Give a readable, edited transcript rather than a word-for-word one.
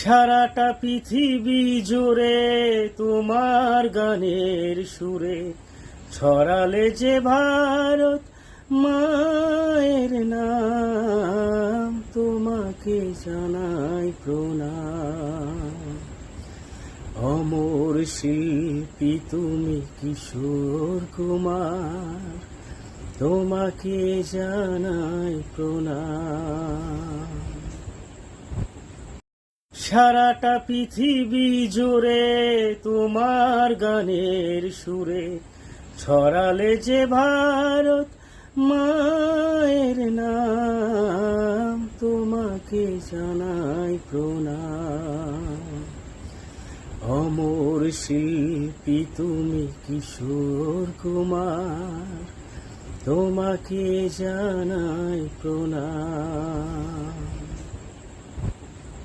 সারাটা পৃথিবী জুড়ে তোমার গানের সুরে ছড়ালে যে ভারত মায়ের নাম, তোমাকে জানাই প্রণাম। অমর শিল্পী তুমি কিশোর কুমার, তোমাকে জানাই প্রণাম। সারাটা পৃথিবী জুড়ে তোমার গানের সুরে ছড়ালে যে ভারত মায়ের নাম, তোমাকে জানাই প্রণাম। অমর শিল্পী তুমি কিশোর কুমার, তোমাকে জানাই প্রণাম।